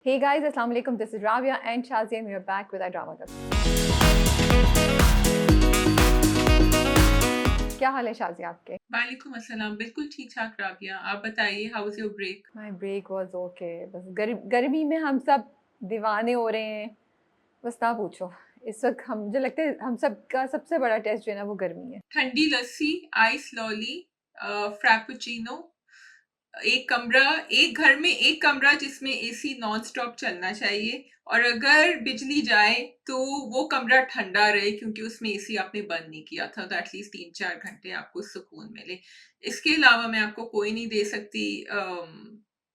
Hey guys, Assalamu alaikum. This is Rabia and Shazia, and we are back with our drama club. क्या हाल है शाजिया आपके? वालेकुम अस्सलाम। बिल्कुल ठीक-ठाक राबिया। आप बताइए, how was your break? My break was okay. बस गर्मी में हम सब दीवाने हो रहे हैं। बस ना पूछो। इस वक्त हम मुझे लगता है हम सब का सबसे बड़ा टेस्ट जो है ना वो गर्मी है। ठंडी लस्सी, आइस लॉली, फ्रैपेचिनो, एक घर में एक कमरा जिसमें एसी नॉन स्टॉप चलना चाहिए और अगर बिजली जाए तो वो कमरा ठंडा रहे क्योंकि उसमें एसी आपने बंद नहीं किया था, तो एटलीस्ट 3-4 घंटे आपको सुकून मिले। इसके अलावा मैं आपको कोई नहीं दे सकती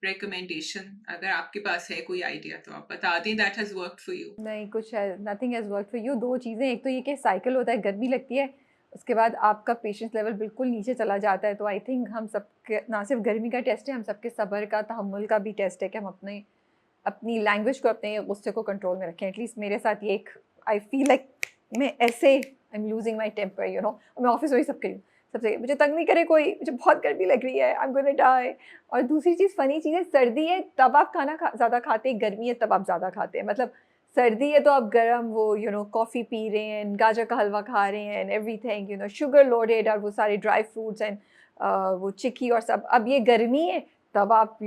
रिकमेंडेशन। अगर आपके पास है कोई आइडिया तो आप बता दें, that has worked for you. नहीं कुछ है, nothing has work for you. दो चीज़ें, एक तो ये कि साइकिल होता है, गर्मी लगती है, उसके बाद आपका पेशेंस लेवल बिल्कुल नीचे चला जाता है। तो आई थिंक हम सबके ना सिर्फ गर्मी का टेस्ट है, हम सबके सब्र का, तहम्मुल का भी टेस्ट है कि हम अपनी लैंग्वेज को, अपने गुस्से को कंट्रोल में रखें। एटलीस्ट मेरे साथ ये एक, आई फील लाइक मैं ऐसे I am losing my temper, you know. मैं ऑफिस में ही सबके हूँ, सबसे मुझे तंग नहीं करे कोई, मुझे बहुत गर्मी लग रही है, आई एम गोना डाई। और दूसरी चीज़, फ़नी चीज़ है, सर्दी है तब आप खाना ज़्यादा खाते हैं, गर्मी है तब आप ज़्यादा खाते हैं। मतलब सर्दी है तो आप गर्म वो कॉफ़ी पी रहे हैं, गाजर का हलवा खा रहे हैं एंड एवरीथिंग, शुगर लोडेड, और वो सारे ड्राई फ्रूट्स एंड वो चिक्की और सब। अब ये गर्मी है तब आप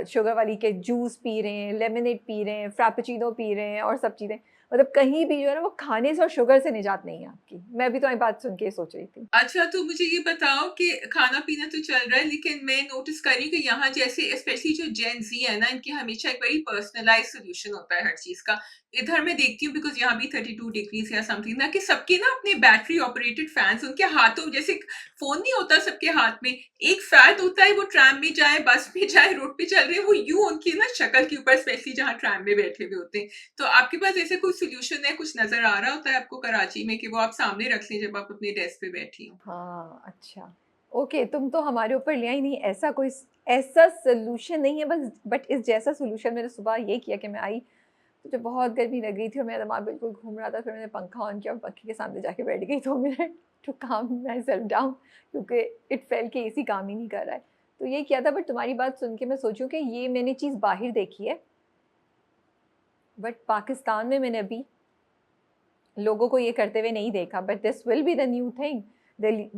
शुगर वाली के जूस पी रहे हैं, लेमनेड पी रहे हैं, फ्रैपेचिनो पी रहे हैं और सब चीज़ें। मतलब कहीं भी जो है ना वो खाने से और शुगर से निजात नहीं है आपकी। मैं भी तुम्हारी बात सुन के सोच रही थी। अच्छा, तो मुझे ये बताओ कि खाना-पीना तो चल रहा है, लेकिन मैं नोटिस कर रही हूँ कि यहाँ जैसे स्पेशली जो जेन ज़ी है ना, इनकी हमेशा एक वेरी पर्सनलाइज़्ड सॉल्यूशन होता है हर चीज़ का। इधर मैं देखती हूँ बिकॉज़ यहाँ भी 32 डिग्रीज़ या समथिंग ना, कि सबके ना अपने बैटरी ऑपरेटेड फैन्स उनके हाथों जैसे फ़ोन नहीं होता सबके हाथ में, एक फैन होता है, वो ट्रैम में जाए, बस में जाए, रोड पे चल रहे हैं, वो यूँ उनकी ना शक्ल के ऊपर, स्पेशली जहाँ ट्रैम में बैठे हुए होते हैं। तो आपके पास ऐसे कोई सॉल्यूशन है, कुछ नज़र आ रहा होता है आपको कराची में कि वो आप सामने रख लें जब आप अपने डेस्क पे बैठी हों? हाँ, अच्छा। ओके, तुम तो हमारे ऊपर ले आई नहीं, ऐसा सॉल्यूशन नहीं है, बस बट इस जैसा सॉल्यूशन मैंने सुबह ये किया कि मैं आई, मुझे बहुत गर्मी लग रही थी और मेरा दिमाग बिल्कुल घूम रहा था। फिर मैंने पंखा ऑन किया और पंखे के सामने जाके बैठ गई 2 मिनट टू काम माई सेल्फ डाउन, क्योंकि इट फेल्ट कि एसी काम ही नहीं कर रहा है। तो ये किया था। बट तुम्हारी बात सुन के मैं सोचूँ कि ये मैंने चीज़ बाहर देखी है, बट पाकिस्तान में मैंने अभी लोगों को ये करते हुए नहीं देखा। But this will be the new thing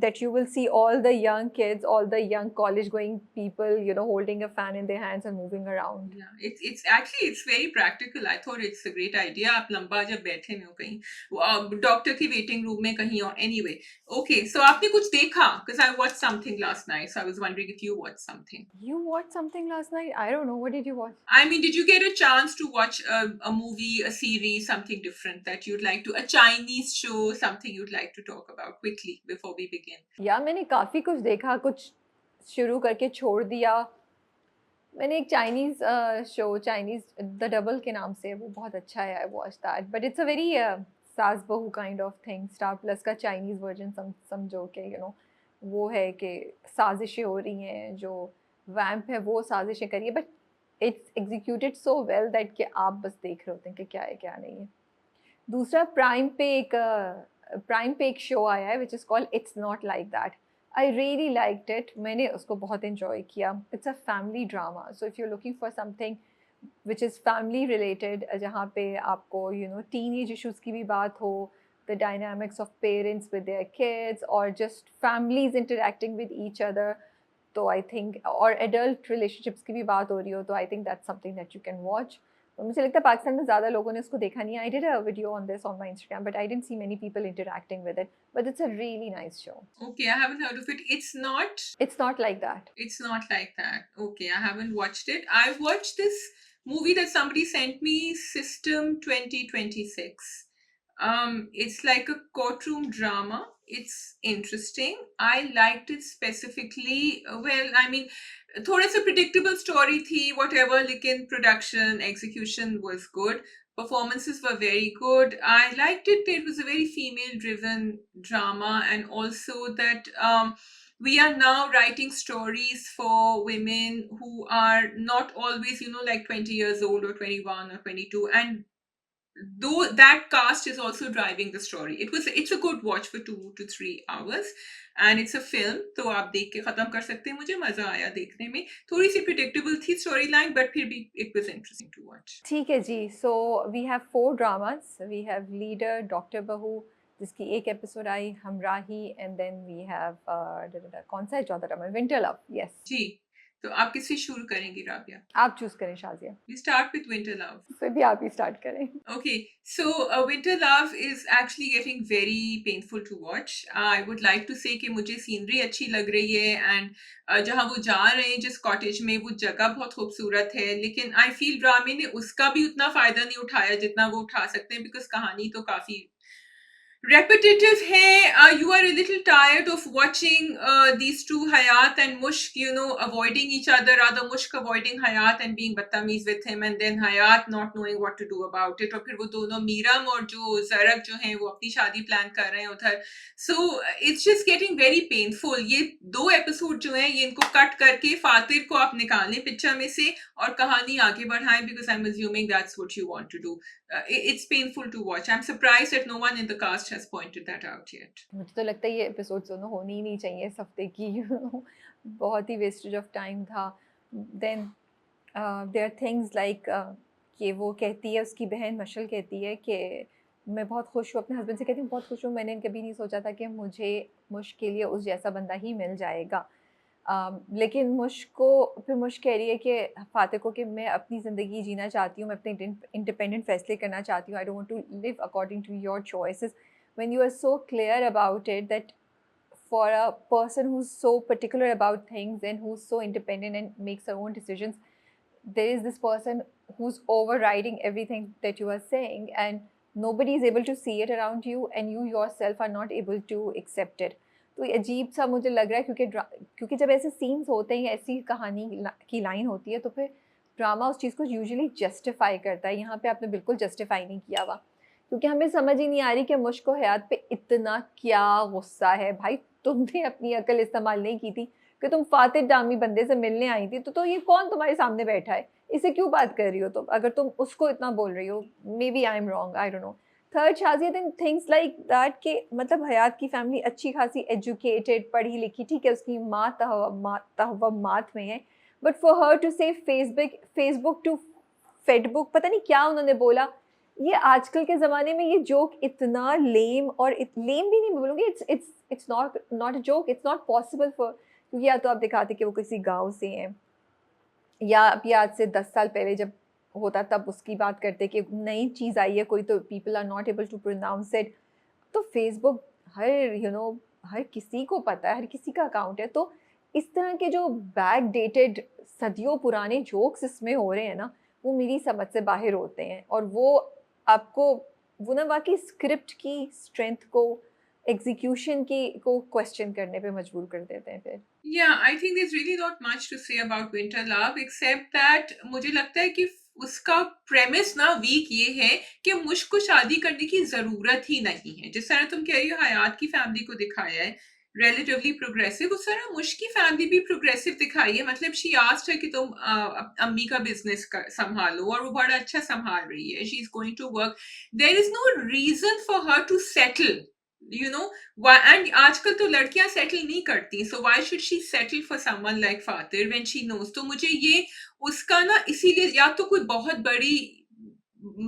that you will see all the young kids, all the young college going people, holding a fan in their hands and moving around. Yeah, it's actually it's very practical. I thought it's a great idea. आप लंबा जब बैठे हुए हो कहीं doctor की waiting room में कहीं और anyway. Okay, so आपने कुछ देखा? Because I watched something last night, so I was wondering if you watched something. You watched something last night? I don't know. What did you watch? I mean, did you get a chance to watch a movie, a series, something different that you'd like to, a Chinese show, something you'd like to talk about quickly before we begin? या मैंने काफ़ी कुछ देखा, कुछ शुरू करके छोड़ दिया। मैंने एक Chinese show, Chinese the double के नाम से, वो बहुत अच्छा है, I watch that. But it's a very सास बहू kind of thing. Star plus का चाइनीज़ वर्जन समझो कि वो है कि साजिशें हो रही हैं, जो वैम्प है वो साजिशें करिए, but it's executed so well that कि आप बस देख रहे होते हैं कि क्या है क्या नहीं है। दूसरा, प्राइम पे एक शो आया है which is called it's not like that. I really liked it, मैंने उसको बहुत इन्जॉय किया। It's a family drama, so if you looking for something which is family related, जहाँ पे आपको टीनेज इश्यूज़ की भी बात हो, the dynamics of parents with their kids, और just families interacting with each other, तो आई थिंक, और एडल्ट रिलेशनशिप्स की भी बात हो रही हो, तो I think that's something that you can watch. तो मुझे लगता है पाकिस्तान में ज़्यादा लोगों ने उसको देखा नहीं है। I did a video on this on my Instagram, but I didn't see many people interacting with it, but it's a really nice show. Okay, I haven't heard of it. It's not like that. It's not like that. Okay, I haven't watched it. I watched this movie that somebody sent me, System 2026. It's like a courtroom drama. It's interesting. I liked it specifically. Well, I mean, थोड़ा सा predictable story थी, whatever, लेकिन production, execution was good. Performances were very good. I liked it. It was a very female-driven drama, and also that we are now writing stories for women who are not always, like 20 years old or 21 or 22, and though that cast is also driving the story. It's a good watch for 2 to 3 hours, and it's a film, तो आप देख के खत्म कर सकते हैं. मुझे मजा आया देखने में. थोड़ी सी predictable थी story line, but फिर भी it was interesting to watch. ठीक है जी. So we have 4 dramas. We have Leader, Dr. Bahu, जिसकी एक एपिसोड आई, Humraahi, and then we have कौन सा है चौथा ड्रामा? Winter love. Yes. जी, तो आप किससे शुरू करेंगी राबिया? आप चूज करें Shazia. We start with Winter Love. फिर भी आप ही स्टार्ट करें. Okay, so Winter Love is actually getting very painful to watch. I would like to say कि मुझे सीनरी अच्छी लग रही है, and जहाँ वो जा रहे हैं जिस कॉटेज में, वो जगह बहुत खूबसूरत है, लेकिन आई फील ड्रामे ने उसका भी उतना फायदा नहीं उठाया जितना वो उठा सकते हैं, बिकॉज कहानी तो काफी repetitive hai. You are a little tired of watching these two, Hayat and Mushk, avoiding each other, rather Mushk avoiding Hayat and being badtameez with him, and then Hayat not knowing what to do about it. और फिर वो दोनों मीरम और जो ज़रक जो हैं वो अपनी शादी प्लान कर रहे हैं उधर. So it's just getting very painful. ये 2 एपिसोड जो हैं ये इनको कट करके फातिर को आप निकालें पिक्चर में से और कहानी आगे बढ़ाएं, because I'm assuming that's what you want to do. It's painful to watch. I'm surprised that no one in the cast has pointed that out yet. मुझे तो लगता है ये एपिसोड दोनों होने ही नहीं चाहिए इस हफ्ते की. बहुत ही वेस्टेज ऑफ टाइम था. Then there are things like कि वो कहती है, उसकी बहन मशल कहती है कि मैं बहुत खुश हूँ, अपने हस्बैंड से कहती हूँ बहुत खुश हूँ, मैंने कभी नहीं सोचा था कि मुझे मुश्क के लिए उस जैसा बंदा ही मिल जाएगा. लेकिन मुश्क को फिर मुश्क कह रही है कि फातिह को कि मैं अपनी ज़िंदगी जीना चाहती हूँ, मैं अपने इंडिपेंडेंट फैसले करना चाहती हूँ. I don't want to live according to your choices. When you are so clear about it that for a person who's so particular about things and who's so independent and makes her own decisions, there is this person who's overriding everything that you are saying, and nobody is able to see it around you, and you yourself are not able to accept it. तो ये अजीब सा मुझे लग रहा है, क्योंकि जब ऐसे सीन्स होते हैं, ऐसी कहानी की लाइन होती है, तो फिर ड्रामा उस चीज़ को यूजुअली जस्टिफाई करता है. यहाँ पे आपने बिल्कुल जस्टिफाई नहीं किया हुआ, क्योंकि हमें समझ ही नहीं आ रही कि मुश्क को हयात पे इतना क्या गुस्सा है. भाई तुमने अपनी अकल इस्तेमाल नहीं की थी कि तुम फातिह डामी बंदे से मिलने आई थी, तो ये कौन तुम्हारे सामने बैठा है, इससे क्यों बात कर रही हो तुम, अगर तुम उसको इतना बोल रही हो. Maybe I am wrong, I don't know. Third Shazia, then things like that कि मतलब हयात की फैमिली अच्छी खासी एजुकेटेड, पढ़ी लिखी, ठीक है, उसकी माँ तहव्वुमात में है, बट फॉर हर टू से फेसबुक टू फेडबुक, पता नहीं क्या उन्होंने बोला. ये आजकल के ज़माने में ये जोक इतना लेम, और लेम भी नहीं बोलूँगी, it's not a joke, it's not possible for, क्योंकि या तो आप दिखाते कि वो किसी गांव से हैं, या अभी आज से 10 साल पहले जब होता तब उसकी बात करते कि नई चीज़ आई है कोई, तो people are not able to pronounce it. तो फेसबुक हर हर किसी को पता है, हर किसी का अकाउंट है. तो इस तरह के जो बैक डेटेड सदियों पुराने जोक्स इसमें हो रहे हैं ना, वो मेरी समझ से बाहर होते हैं, और वो आपको वो ना वाकई स्क्रिप्ट की स्ट्रेंथ को, एग्जीक्यूशन को क्वेश्चन करने पे मजबूर कर देते हैं फिर. Yeah, I think there's really not much to say about Winter Love except that मुझे लगता है कि उसका प्रेमिस ना वीक ये है कि मुश्क को शादी करने की जरूरत ही नहीं है. जिस तरह तुम कह रही हो हयात की फैमिली को दिखाया है relatively progressive, उस तरह मुश्क की फैमिली भी प्रोग्रेसिव दिखाई है. मतलब she asked है कि तुम अम्मी का बिजनेस संभालो, और वो बड़ा अच्छा संभाल रही है. She is going to work. There is no reason for her to settle. Why? And आजकल तो लड़कियां सेटल नहीं करती, so why should she settle for someone like Fatir when she knows? तो मुझे ये उसका ना इसीलिए, या तो कोई बहुत बड़ी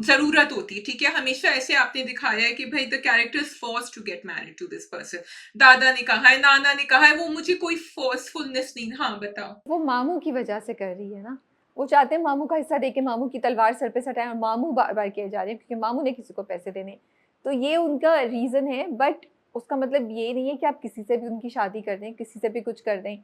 जरूरत होती है, ठीक है, हमेशा ऐसे आपने दिखाया है कि भाई the character is forced to get married to this person. दादा ने कहा है, नाना ने कहा है, वो मुझे कोई फोर्सफुलनेस नहीं. हाँ बताओ. वो मामू की वजह से कर रही है ना, वो चाहते हैं मामू का हिस्सा दे के मामू की तलवार सर पे सटाएं, और मामू बार बार किए जा रहे हैं क्योंकि मामू ने किसी को पैसे देने. तो ये उनका रीज़न है, बट उसका मतलब ये नहीं है कि आप किसी से भी उनकी शादी कर दें, किसी से भी कुछ कर दें.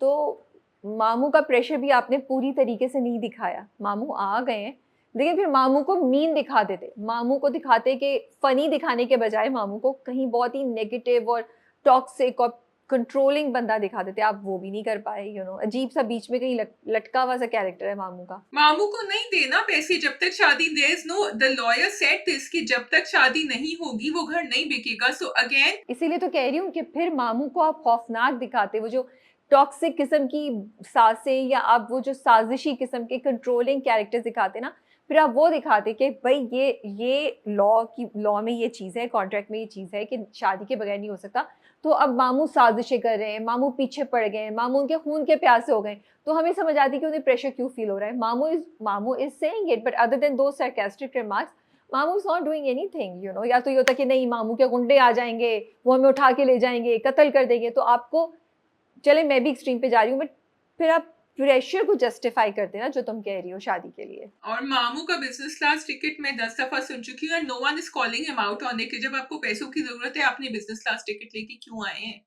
तो मामू का प्रेशर भी आपने पूरी तरीके से नहीं दिखाया. मामू आ गए हैं, लेकिन फिर मामू को मीन दिखा देते, मामू को दिखाते कि फ़नी दिखाने के बजाय मामू को कहीं बहुत ही नेगेटिव और टॉक्सिक और कंट्रोलिंग बंदा दिखा देते. आप वो भी नहीं कर पाए. अजीब सा बीच में कहीं लटका हुआ सा कैरेक्टर है मामू का. मामू को नहीं देना पैसे जब तक शादी, there is no, the lawyer said this कि जब तक शादी नहीं होगी वो घर नहीं बिकेगा. सो अगेन इसीलिए तो कह रही हूँ कि फिर मामू को आप खौफनाक दिखाते, वो जो टॉक्सिक किस्म की सासें, या आप वो जो साजिशी किस्म के कंट्रोलिंग कैरेक्टर्स दिखाते ना, फिर आप वो दिखाते कि भाई ये लॉ में ये चीज़ है, कॉन्ट्रैक्ट में ये चीज़ है कि शादी के बगैर नहीं हो सकता। तो अब मामू साजिशें कर रहे हैं, मामू पीछे पड़ गए हैं, मामू उनके खून के प्यासे हो गए। तो हमें समझ आती है कि उन्हें प्रेशर क्यों फ़ील हो रहा है। मामू is saying it, but other than those sarcastic remarks, मामू is not doing anything, you know. या तो ये होता है कि नहीं, मामू के गुंडे आ जाएँगे, वो हमें उठा के ले जाएँगे, कत्ल कर देंगे। तो आपको, चले मैं भी एक्सट्रीम पे जा रही हूँ, बट फिर आप प्रेशर को जस्टिफाई करते हैं ना, जो तुम कह रही हो शादी के लिए। और मामू का बिजनेस क्लास टिकट मैं 10 दफा सुन चुकी हूँ, and no one is calling him out on it कि जब आपको पैसों की जरूरत है आपने बिजनेस क्लास टिकट लेके क्यों आए हैं?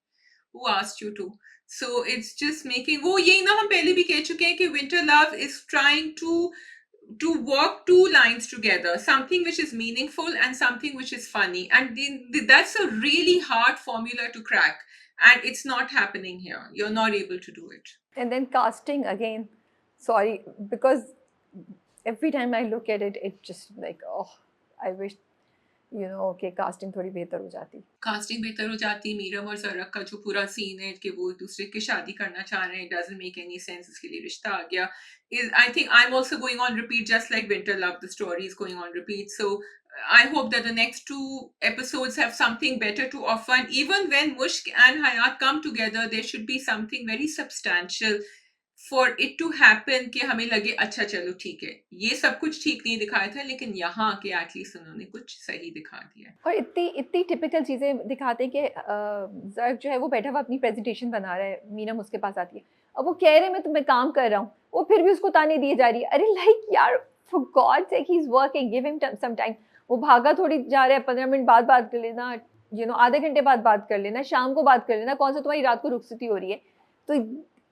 Who asked you to? So it's just making, वो यही ना हम पहले भी कह चुके हैं कि winter love is trying to walk two lines together, something which is meaningful and something which is funny, and that's a really hard formula to crack, and it's not happening here. You're not able to do it. And then casting again, sorry, because every time I look at it, it just like, oh, I wish, you know, okay, casting थोड़ी बेहतर हो जाती। Casting बेहतर हो जाती। मीरम और ज़रक का जो पूरा सीन है कि वो एक दूसरे की शादी करना चाह रहे हैं, डजंट मेक एनी सेंस, उसके लिए रिश्ता आ गया। Is I think I am also going on repeat just like winter love, the story is going on repeat. So I hope that the next two episodes have something better to offer. And even when Mushk and Hayat come together, there should be something very substantial for it to happen कि हमें लगे अच्छा चलो ठीक है, ये सब कुछ ठीक नहीं दिखाया था, लेकिन यहाँ के एटलीस्ट उन्होंने कुछ सही दिखा दिया। और इतनी इतनी टिपिकल चीज़ें दिखाते हैं कि ज़र्क जो है वो बैठा हुआ अपनी प्रेजेंटेशन बना रहा है, मीनम उसके पास आती है, अब वो कह रहे मैं तुम्हें काम कर रहा हूँ, वो फिर भी उसको ताने दिए जा रही है। अरे लाइक यार, for God sake he is working, give him some time. वो भागा थोड़ी जा रहा है, 15 मिनट बाद बात कर लेना, यू नो, आधे घंटे बाद बात कर लेना, शाम को बात कर लेना, कौन सा तुम्हारी रात को रुखसती हो रही है। तो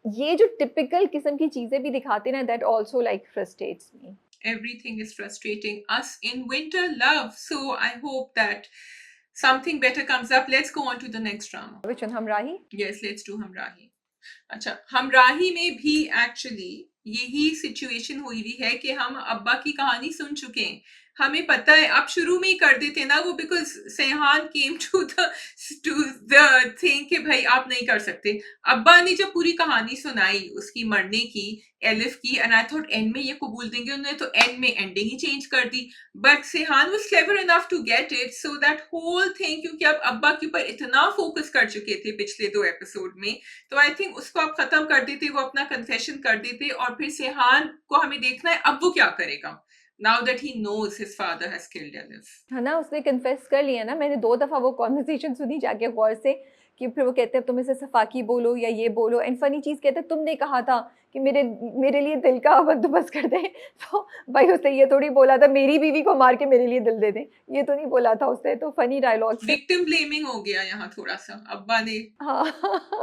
ये जो टिपिकल किस्म की चीज़ें भी दिखाते हैं ना, that also like frustrates me. Everything is frustrating us in winter love. So I hope that something better comes up. Let's go on to the next drama. Which one, हमराही? Yes, let's do Hamrahi. अच्छा, हमराही में भी actually यही situation हुई हुई है कि हम अब्बा की कहानी सुन चुके हैं, हमें पता है। आप शुरू में ही कर देते ना वो, because Sehan came to the thing कि भाई आप नहीं कर सकते। अब्बा ने जब पूरी कहानी सुनाई उसकी मरने की, एलिफ की, एंड आई थॉट एंड में ये कबूल देंगे, उन्होंने तो एंड में एंडिंग ही चेंज कर दी। But Sehan was clever enough to get it, so that whole thing, क्योंकि आप अब्बा के ऊपर इतना फोकस कर चुके थे पिछले 2 एपिसोड में, तो आई थिंक उसको आप खत्म कर देते, वो अपना कन्फेशन कर देते, और फिर सेहान को हमें देखना है अब वो क्या करेगा now that he knows his father has killed Elif. है ना, उसने कन्फेस कर लिया ना। मैंने 2 दफ़ा वो कॉन्वर्सेशन सुनी जाके गौर से, कि फिर वो कहते हैं तुम इसे सफाकी बोलो या ये बोलो, एंड फनी चीज़ कहते हैं तुमने कहा था कि मेरे लिए दिल का बंदोबस्त कर दें। तो भाई उसने ये थोड़ी बोला था मेरी बीवी को मार के मेरे लिए दिल दे दें, ये तो नहीं बोला था उसने। तो फनी डायलॉग, विक्टिम ब्लेमिंग हो गया यहाँ थोड़ा सा अब्बा ने। हाँ।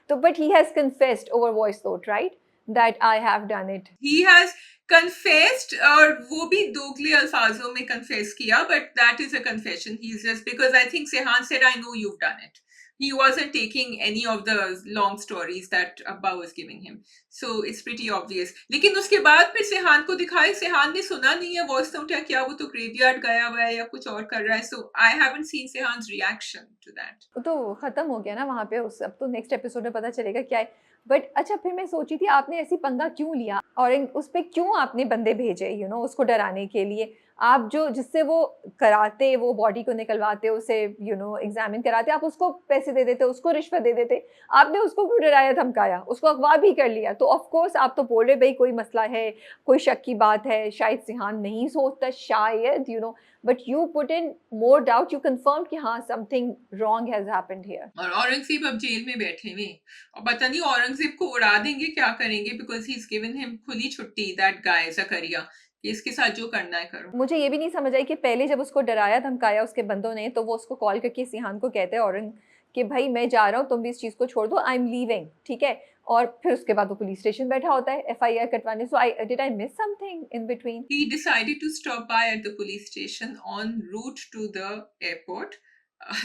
तो but he has confessed over voice note, right, that I have done it. He has confessed, और वो भी दोगले अल्फाजों में confess किया, but that is a confession. He's just, because I think Sehan said, I know you've done it. He wasn't taking any of the long stories that Abba was giving him. So it's pretty obvious. लेकिन उसके बाद फिर सेहान को दिखाए, सेहान ने सुना नहीं है वॉइस नोट या क्या, वो तो ग्रेवयार्ड गया हुआ है या कुछ और कर रहा है। So I haven't seen Sehan's reaction to that. तो खत्म हो गया ना वहाँ पे, उस अब तो नेक्स्ट एपिसोड में पता चलेगा क्या है। बट अच्छा, फिर मैं सोची थी आपने ऐसी पंगा क्यों लिया, और उस पे क्यों आपने बंदे भेजे, यू नो, उसको डराने के लिए। आप जो जिससे वो कराते, वो बॉडी को निकलवाते, उसे यू नो एग्जामिन कराते, आप उसको पैसे दे देते, उसको रिश्वत दे देते, आपने उसको क्यों डराया धमकाया, उसको अगवा भी कर लिया। तो ऑफ कोर्स आप तो बोल रहे भाई कोई मसला है, कोई शक की बात है, शायद सिहान नहीं सोचता, शायद, you know, but you put in more doubt, you confirm कि हाँ something wrong has happened here. और औरंगजेब अब जेल में बैठे हुए, और पता नहीं औरंगजेब को उड़ा देंगे, क्या करेंगे, because he is given him खुली छुट्टी, दैट गाय जकरिया, कि इसके साथ जो करना है करो। मुझे ये भी नहीं समझ आई कि पहले जब उसको डराया धमकाया उसके बंदों ने, तो वो उसको कॉल करके सिहान को कहते हैं औरंग कि भाई मैं जा रहा हूँ, तुम भी इस चीज़ को छोड़ दो, आई एम लीविंग, ठीक है। और फिर उसके बाद वो पुलिस स्टेशन बैठा होता है एफआईआर कटवाने। So I miss something in between? He decided to stop by at the police station en route to the airport.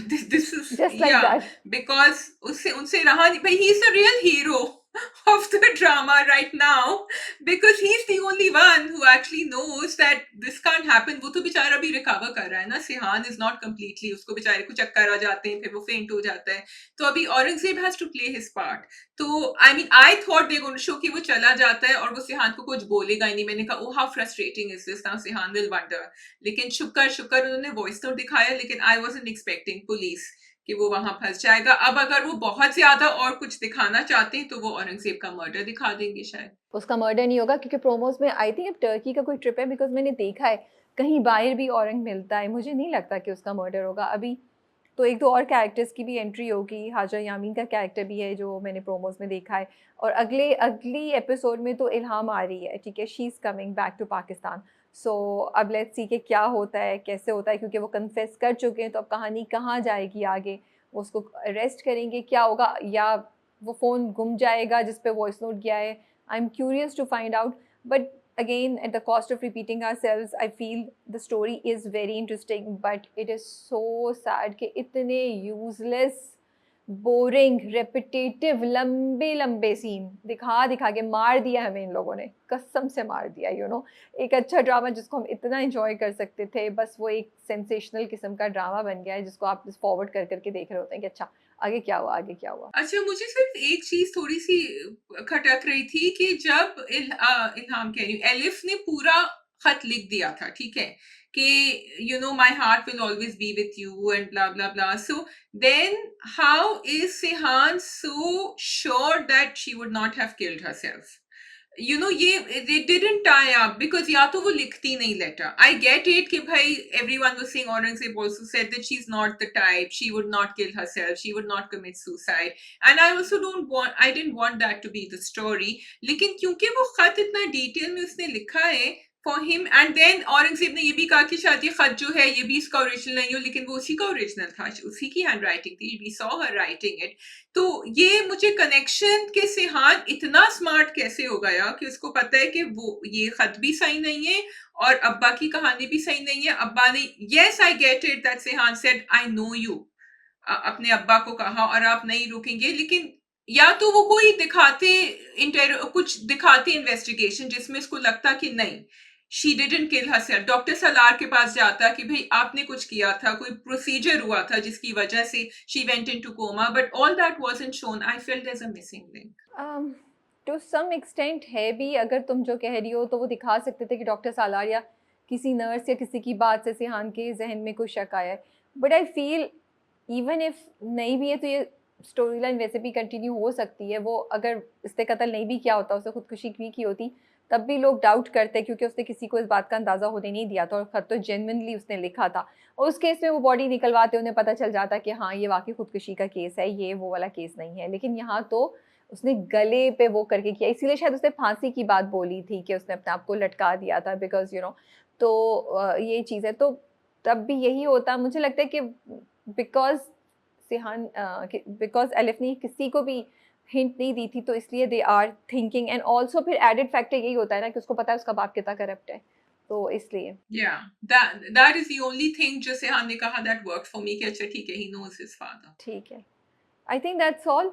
This is Just like yeah, that. because उससे उनसे रहा नहीं भाई, he is a real hero. of the drama right now because he's the only one who actually knows that this can't happen. वो तो बेचारा भी recover कर रहा है ना. सिहान is not completely, उसको बेचारे को चक्कर आ जाते हैं, फिर वो फेंट हो जाता है. तो अभी Aurangzeb has to play his part. तो I mean I thought they're going to show कि वो चला जाता है और वो सिहान को कुछ बोलेगा ही नहीं. मैंने कहा oh how frustrating is this, now Sheehan will wonder. लेकिन शुक्र शुक्र उन्होंने वॉइस नोट दिखाया, लेकिन I wasn't expecting पुलिस कि वो वहां फंस जाएगा. अब अगर वो बहुत ज्यादा और कुछ दिखाना चाहते हैं तो वो औरंगजेब का मर्डर दिखा देंगे शायद. उसका मर्डर नहीं होगा क्योंकि प्रोमोज में आई थिंक अब टर्की का कोई ट्रिप है, बिकॉज मैंने देखा है कहीं बाहर भी औरंग मिलता है. मुझे नहीं लगता कि उसका मर्डर होगा अभी. तो एक दो और कैरेक्टर्स की भी एंट्री होगी. हाजा यामीन का कैरेक्टर भी है जो मैंने प्रोमोज में देखा है. और अगली एपिसोड में तो इल्हाम आ रही है, ठीक है, she is coming back to Pakistan. So अब लेट्स सी कि क्या होता है, कैसे होता है, क्योंकि वो कन्फेस कर चुके हैं. तो अब कहानी कहाँ जाएगी आगे, वो उसको अरेस्ट करेंगे, क्या होगा, या वो फ़ोन गुम जाएगा जिस पे वॉइस नोट गया है. I'm curious to find out, but again, at the cost of repeating ourselves, I feel the story is very interesting, but it is so sad कि इतने useless, boring, repetitive, लंबे लंबे सीन दिखा दिखा के मार दिया हमें इन लोगों ने, कसम से मार दिया. एक अच्छा ड्रामा जिसको हम इतना एंजॉय कर सकते थे, बस वो एक सेंसेशनल किस्म का ड्रामा बन गया है जिसको आप फॉरवर्ड कर करके देख रहे होते हैं कि अच्छा आगे क्या हुआ, आगे क्या हुआ. अच्छा, मुझे सिर्फ एक चीज थोड़ी सी खटक रही थी कि जब इल्हाम कह रही हूँ, एलिफ ने पूरा खत लिख दिया था, ठीक है, कि my heart will always be with you and blah blah blah. So then how is Sihan so sure that she would not have killed herself? ये they didn't tie up because या तो वो लिखती नहीं लेटर. I get it कि भाई everyone was saying, Aurangzeb also said that she's not the type, she would not kill herself, she would not commit suicide, and I didn't want that to be the story. लेकिन क्योंकि वो खत इतना detail में उसने लिखा है for him, and then Aurangzeb ने ये भी कहा कि शायद ये खत जो है ये भी इसका ओरिजिनल नहीं हो, लेकिन वो उसी का ओरिजिनल था, उसी की हैंड राइटिंग थी, we saw her writing it. तो ये मुझे कनेक्शन के सिहान इतना स्मार्ट कैसे हो गया कि उसको पता है कि वो ये खत भी सही नहीं है और अब्बा की कहानी भी सही नहीं है. अब्बा ने, yes I get it that Sheehan said I know you, अपने अब्बा को कहा और आप नहीं रुकेंगे, लेकिन या तो वो कोई कुछ दिखाते इन्वेस्टिगेशन जिसमें इसको लगता कि नहीं she didn't kill herself. Doctor Salaar के पास जाता कि भाई आपने कुछ किया था, कोई प्रोसीजर हुआ था जिसकी वजह से she went into coma, but all that wasn't shown. I felt there is a missing link. To some extent है भी. अगर तुम जो कह रही हो तो वो दिखा सकते थे कि डॉक्टर सालार या किसी नर्स या किसी की बात से सिहान के जहन में कोई शक आया है. But I feel even if नहीं भी है तो ये स्टोरी लाइन वैसे भी कंटिन्यू हो सकती है. वो अगर इसने कत्ल नहीं भी किया होता, उसे खुदकुशी भी की होती, तब भी लोग डाउट करते क्योंकि उसने किसी को इस बात का अंदाज़ा होने नहीं दिया था और ख़त तो जेन्युइनली उसने लिखा था. और उस केस में वो बॉडी निकलवाते उन्हें पता चल जाता कि हाँ ये वाकई खुदकुशी का केस है, ये वो वाला केस नहीं है. लेकिन यहाँ तो उसने गले पे वो करके किया, इसीलिए शायद उसने फांसी की बात बोली थी कि उसने अपने आप को लटका दिया था, बिकॉज तो ये चीज़ है. तो तब भी यही होता, मुझे लगता है कि बिकॉज एलिफ ने किसी को भी हिंट नहीं दी थी, तो इसलिए they are thinking. And also फिर एडेड फैक्टर यही होता है ना कि उसको पता है उसका बाप कितना करप्ट है, तो इसलिए that is the only thing जो सिहान ने कहा that worked for me कि अच्छा ठीक है, he knows his father. ठीक है, आई थिंक दैट्स ऑल.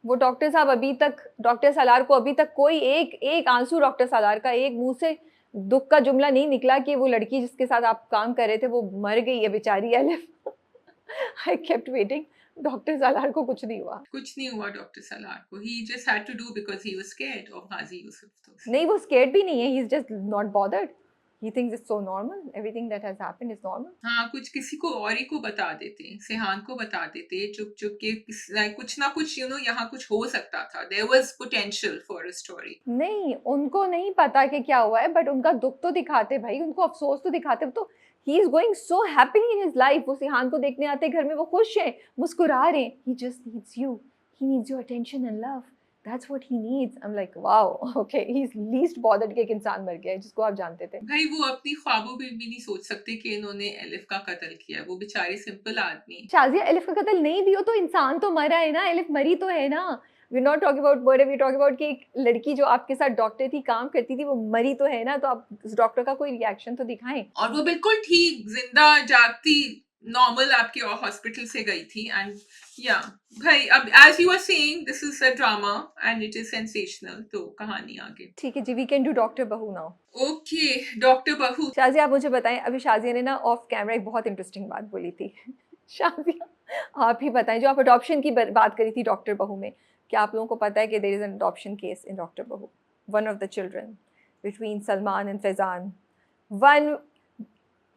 वो डॉक्टर साहब अभी तक, डॉक्टर सलार को अभी तक कोई एक आंसू डॉक्टर सलार का एक मुंह से दुख का जुमला नहीं निकला कि वो लड़की जिसके साथ आप काम कर रहे थे वो मर गई है बेचारी elif. I kept waiting. Doctor Salaar को कुछ नहीं हुआ डॉक्टर सलार को. he just had to do because he was scared of Ghazi Yusuf. नहीं, वो स्केर्ड भी नहीं है, he is just not bothered. He thinks it's so normal, everything that has happened is normal. हाँ, कुछ किसी को और ही को बता देते, सिहान को बता देते चुप चुप के, कुछ ना कुछ यहाँ कुछ हो सकता था. there was potential for a story. नहीं, उनको नहीं पता कि क्या हुआ है, बट उनका दुख तो दिखाते भाई, उनको अफसोस तो दिखाते. तो he is going so happily in his life. वो सिहान को देखने आते घर में, वो खुश हैं, मुस्कुरा रहे हैं. He just needs you. He needs your attention and love. That's what he needs. I'm like, wow, okay. He's least bothered कि एक इंसान मर गया है जिसको आप जानते थे. भाई वो अपनी ख्वाबों में भी नहीं सोच सकते कि इन्होंने एलिफ का कत्ल किया. वो बेचारी सिंपल आदमी. शाजिया, एलिफ का कत्ल नहीं भी हो तो इंसान तो मरा है ना, एलिफ मरी तो है ना. We're not talking about murder, we're talking about कि एक लड़की जो आपके साथ डॉक्टर थी, काम करती थी, वो मरी तो है ना. तो आप उस डॉक्टर का कोई रिएक्शन तो दिखाएं. और वो बिल्कुल ठीक जिंदा जागती नॉर्मल आपके हॉस्पिटल से गई थी एंड या भाई अब as you are saying this is a drama and it is sensational तो कहानी आगे ठीक है जी, we can do doctor Bahu now. Okay doctor Bahu Shazia, आप मुझे बताएं, अभी शाज़िया ने ना ऑफ कैमरा एक बहुत इंटरेस्टिंग बात बोली थी। शाज़िया, आप ही बताएं, जो आप अडॉप्शन की बात करी थी डॉक्टर बहू में, क्या आप लोगों को पता है कि there is an adoption case in doctor Bahu? One of the children between Salman and Faizan, one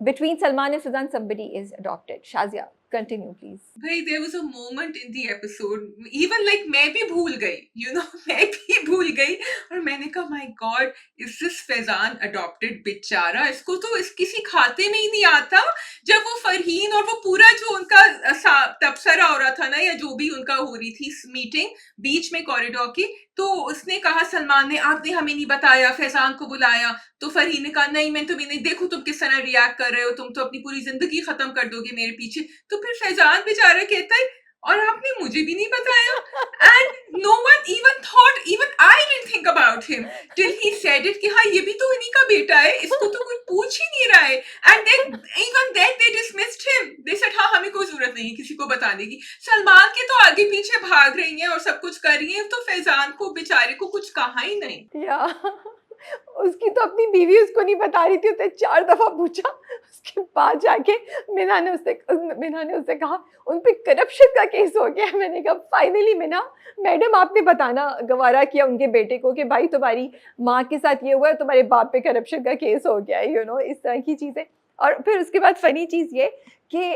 between Salman and Fazan, somebody is adopted. Shazia, continue, please. भाई there was a moment in the episode even like मैं भी भूल गई you know मैं भी भूल गई और मैंने कहा my God is this Faizan adopted बेचारा इसको तो इस किसी खाते में ही नहीं आता जब वो फरहीन और वो पूरा जो उनका तबसरा हो रहा था ना या जो भी उनका हो रही थी मीटिंग बीच में कॉरिडोर की तो उसने कहा सलमान ने आपने हमें नहीं बताया फैजान को बुलाया तो फरहीन ने कहा नहीं मैं तुम्हें नहीं देखूं तुम किस तरह रिएक्ट कर रहे हो तुम तो अपनी पूरी जिंदगी खत्म कर दोगे मेरे पीछे तो फिर फैजान बेचारा कहता है और आपने मुझे भी नहीं बताया and no one even thought even I didn't think about him till he said it कि हाँ ये भी तो इन्हीं का बेटा है इसको तो कोई पूछ ही नहीं रहा है and then even then they dismissed him they said हाँ हमें कोई जरूरत नहीं है किसी को बताने की सलमान के तो आगे पीछे भाग रही हैं और सब कुछ कर रही हैं तो फैजान को बेचारे को कुछ कहा ही नहीं या उसकी तो अपनी बीवी उसको नहीं बता रही थी, उसने 4 दफा पूछा। उसके बाद जाके मीना ने उससे कहा उन पे करप्शन का केस हो गया। मैंने कहा फाइनली मीना मैडम आपने बताना गवारा किया उनके बेटे को कि भाई तुम्हारी माँ के साथ ये हुआ है, तुम्हारे बाप पे करप्शन का केस हो गया है, यू नो, इस तरह की चीज़ें। और फिर उसके बाद फनी चीज़ ये कि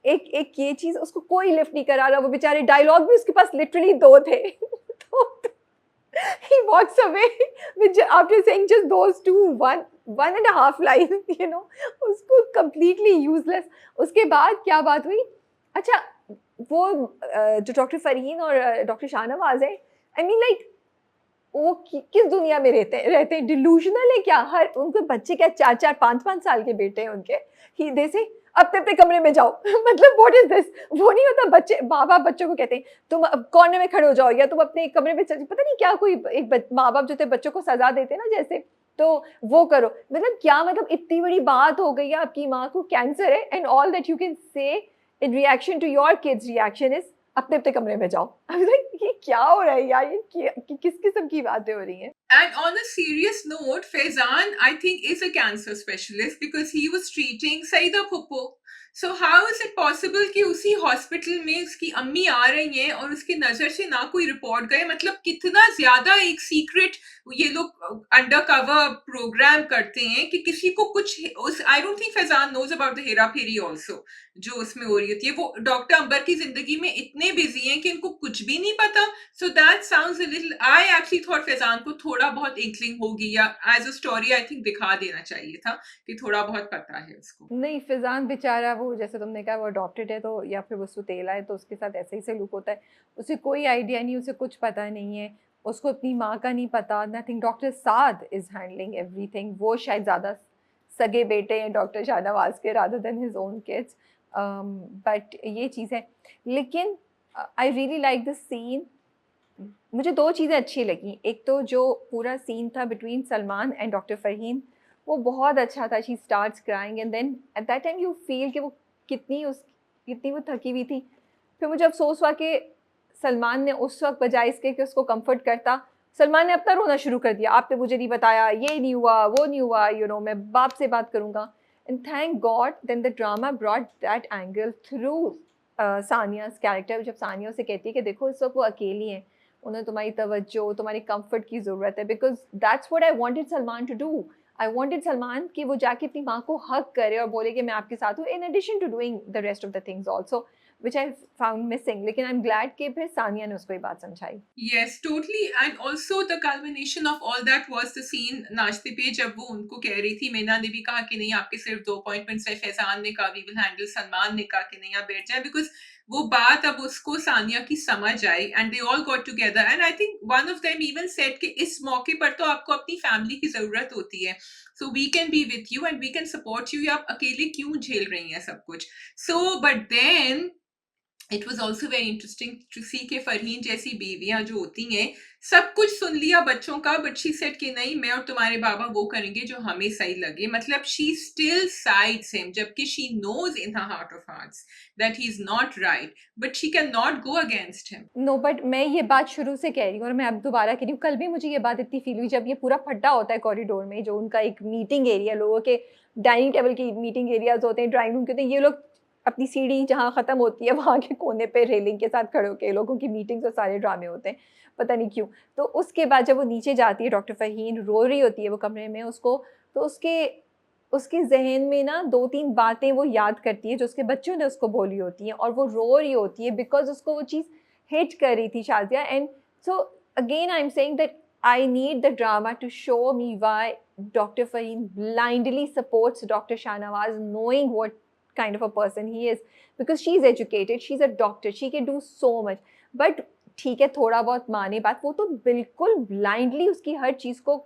एक एक ये चीज़ उसको कोई लिफ्ट नहीं करा रहा, वो बेचारे डायलॉग भी उसके पास लिटरली 2 थे। तो he walks away with after saying just those two, one and a half lines, you know, उसको completely useless। उसके बाद क्या बात हुई? अच्छा, वो जो डॉक्टर फरहीन और डॉक्टर शाहनवाज है, आई मीन लाइक वो किस दुनिया में रहते हैं? डिल्यूजनल है क्या? हर उनके बच्चे क्या 4-4 5-5 साल के बेटे हैं उनके। ही दे से अपने अपने कमरे में जाओ। मतलब व्हाट इज दिस? वो नहीं होता, बच्चे माँ बाप बच्चों को कहते हैं तुम अब कॉर्नर में खड़े हो जाओ या तुम अपने कमरे में चल, पता नहीं क्या कोई एक माँ बाप जो थे बच्चों को सजा देते ना जैसे, तो वो करो। मतलब क्या, मतलब इतनी बड़ी बात हो गई है, आपकी माँ को कैंसर है and all that you can say in reaction to your kids reaction is अपने अपने कमरे में जाओ। ये क्या हो रहा है यार? ये किस किस्म की बातें हो रही हैं? And on a serious note, Faizan, I think, is a cancer specialist because he was treating Saida Phuppo. So how is it possible कि उसी हॉस्पिटल में उसकी अम्मी आ रही हैं और उसकी नजर से ना कोई रिपोर्ट गए? मतलब कितना ज्यादा एक सीक्रेट ये लोग अंडर कवर प्रोग्राम करते हैं कि किसी को कुछ I don't think Faizan knows about the हेरा फेरी ऑल्सो जो उसमें हो रही होती है। वो डॉक्टर अंबर की जिंदगी में इतने बिजी हैं कि उनको कुछ भी नहीं पता। So that sounds a little. I actually thought Faizan को थोड़ा बहुत इंकलिंग होगी या as a story I think दिखा देना चाहिए था कि थोड़ा बहुत पता है उसको। नहीं, फिजान बेचारा वो जैसे तुमने कहा वो अडॉप्टेड है, तो या फिर वो सुतेला है, तो उसके साथ ऐसे ही सलूक होता है। उसे कोई आइडिया नहीं, उसे कुछ पता नहीं है, उसको अपनी माँ का नहीं पता, nothing. Doctor Saad is handling everything. वो शायद ज़्यादा सगे बेटे हैं डॉक्टर शाहनवाज के rather than his own kids. But ये चीज़ है। लेकिन I really like this scene. मुझे 2 चीज़ें अच्छी लगी। एक तो जो पूरा सीन था between Salman and doctor Farheen, वो बहुत अच्छा था। She starts crying and then at that time you feel कि वो कितनी वो थकी हुई थी। फिर मुझे अफ़सोस हुआ कि सलमान ने उस वक़्त बजाय इसके कि उसको कम्फ़र्ट करता, सलमान ने अपना रोना शुरू कर दिया। आपने मुझे नहीं बताया, ये नहीं हुआ, वो नहीं हुआ, यू नो, मैं बाप से बात करूँगा। And thank God then the drama brought that angle through Sania's character. जब सानिया उसे कहती है कि देखो इस वक़्त वो अकेली हैं, उन्हें तुम्हारी तवज्जो, तुम्हारी कंफर्ट की ज़रूरत है, because that's what I wanted Salman to do. I wanted Salman कि वो जाके अपनी माँ को हग करे और बोले कि मैं आपके साथ हूँ, in addition to doing the rest of the things also, which I found missing. लेकिन आई एम ग्लैड कि फिर सानिया ने उसको ये बात समझाई। Yes, totally. And also the culmination of all that was the scene नाश्ते पे जब वो उनको कह रही थी, मीना ने भी कहा कि नहीं आपके सिर्फ 2 अपॉइंटमेंट्स है, फैजान ने कहा वी विल हैंडल, सलमान ने कहा कि नहीं आप बैठ जाए, बिकॉज वो बात अब उसको सानिया की समझ आई and they all got together and I think one of them even said कि इस मौके पर तो आपको अपनी फैमिली की जरूरत होती है, so we can be with you and we can support you, आप अकेले क्यों झेल रही हैं सब कुछ। So but then it was also very interesting to see के फरहीन जैसी बीवियां जो होती हैं सब कुछ सुन लिया बच्चों का, बट शी सेड कि नहीं, मैं और तुम्हारे बाबा वो करेंगे जो हमें सही लगे। मतलब शी स्टिल साइड्स हिम, जबकि she knows in her heart of hearts that he is not right, but she can not go against him. No but मैं ये बात शुरू से कह रही हूँ और मैं अब दोबारा कह रही हूँ, कल भी मुझे ये बात इतनी फील हुई जब ये पूरा फट्टा होता है कॉरिडोर में, जो उनका एक मीटिंग एरिया, लोगों के डाइनिंग टेबल की मीटिंग एरियाज होते हैं, ड्राइंग रूम के होते हैं, ये लोग अपनी सीढ़ी जहाँ ख़त्म होती है वहाँ के कोने पे रेलिंग के साथ खड़े होकर लोगों की मीटिंग्स और सारे ड्रामे होते हैं, पता नहीं क्यों। तो उसके बाद जब वो नीचे जाती है, डॉक्टर फ़हीन रो रही होती है वो कमरे में, उसको तो उसके ज़हन में ना 2-3 बातें वो याद करती है जो उसके बच्चों ने उसको बोली होती हैं, और वो रो रही होती है बिकॉज़ उसको वो चीज़ हिट कर रही थी Shazia. And so again I am saying that I need the drama to show me why Dr. Fareen blindly supports Dr. Shahnawaz, knowing what kind of a person he is, because she's educated, she's a doctor, she can do so much. But ठीक है, थोड़ा बहुत माने बात, वो तो बिल्कुल blindly उसकी हर चीज़ को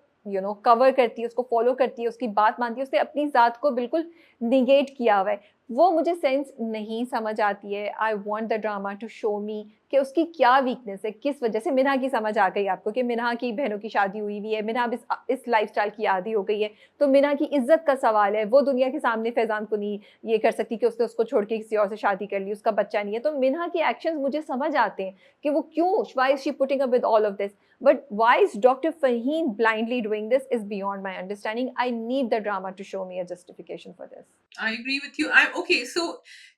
कवर करती है, उसको फॉलो करती है, उसकी बात मानती है, उसने अपनी ज़ात को बिल्कुल निगेट किया हुआ है। वो मुझे सेंस नहीं समझ आती है। I want the drama to show me कि उसकी क्या वीकनेस है, किस वजह से। मिन्हा की समझ आ गई आपको कि मिन्हा की बहनों की शादी हुई हुई है, मिन्हा अब इस लाइफस्टाइल की आदी हो गई है, तो मिन्हा की इज्जत का सवाल है। वो दुनिया के सामने फैज़ान को नहीं ये कर सकती कि उसने उसको छोड़ के किसी और से शादी कर ली, उसका बच्चा नहीं है। तो मिन्हा के एक्शंस मुझे समझ आते हैं कि वो क्यों, why is she putting up with all of this, but why is Dr. Faheen blindly doing this is beyond my understanding. I need the drama to show me a justification for this. I agree with you. I'm okay. So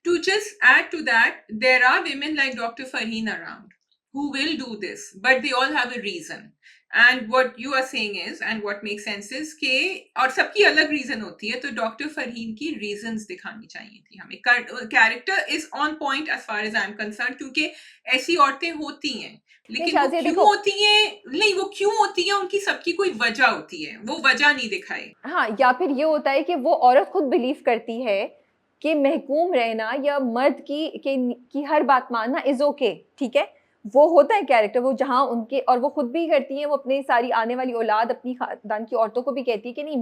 to just add to that, there are women like Dr. Farheen around who will do this, but they all have a reason. And what you are saying is, and what makes sense is कि और सबकी अलग reason होती है, तो doctor Farheen की reasons दिखानी चाहिए थी हमें। Character is on point as far as I am concern, क्योंकि ऐसी औरतें होती हैं, नहीं लेकिन वो शाज़िया क्यों देखो, होती हैं, नहीं वो क्यों होती है, उनकी सबकी कोई वजह होती है, वो वजह नहीं दिखाई। हाँ, या फिर ये होता है कि वो औरत खुद बिलीव करती है कि महकूम रहना या मर्द की हर बात मानना इज़ ओके, ठीक है? वो होता है कैरेक्टर, वो जहाँ उनके, और वो खुद भी करती हैं, वो अपनी सारी आने वाली औलाद, अपनी खानदान की औरतों को भी कहती है कि नहीं,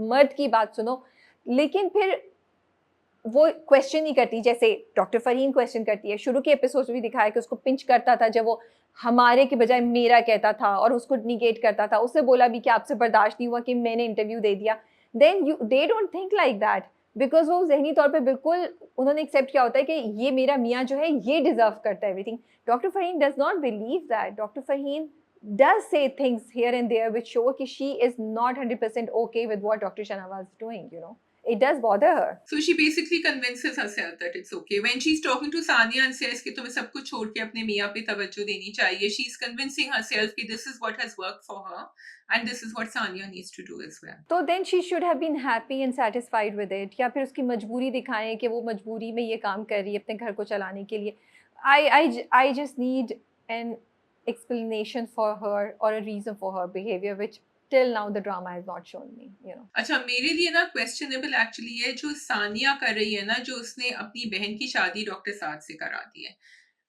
मर्द की बात सुनो। लेकिन फिर वो क्वेश्चन नहीं करती, जैसे डॉक्टर फरहीन क्वेश्चन करती है। शुरू के एपिसोड्स में भी दिखाया कि उसको पिंच करता था जब वो हमारे के बजाय मेरा कहता था, और उसको निगेट करता था। उससे बोला भी कि आपसे बर्दाश्त नहीं हुआ कि मैंने इंटरव्यू दे दिया। Then they don't think like that, because वो ज़हनी तौर पे बिल्कुल उन्होंने एक्सेप्ट किया होता है कि ये मेरा मियाँ जो है ये डिज़र्व करता है everything. Doctor Farheen does not believe that. Doctor Farheen does say things here and there which show कि she is not 100% okay with what Dr. Shanawaz is doing. It does bother her. So she basically convinces herself that it's okay. When she's talking to Sania and says कि तुम्हें सब कुछ छोड़ के अपने मियाँ पे तवज्जो देनी चाहिए, she's convincing herself कि this is what has worked for her and this is what Sania needs to do as well. तो then she should have been happy and satisfied with it, या फिर उसकी मजबूरी दिखाएं कि वो मजबूरी में ये काम कर रही है अपने घर को चलाने के लिए। I just need an explanation for her or a reason for her behavior, which till now the drama has not shown me. अच्छा, मेरे लिए ना क्वेश्चनेबल एक्चुअली है जो सानिया कर रही है ना, जो उसने अपनी बहन की शादी डॉक्टर साद से करा दी है।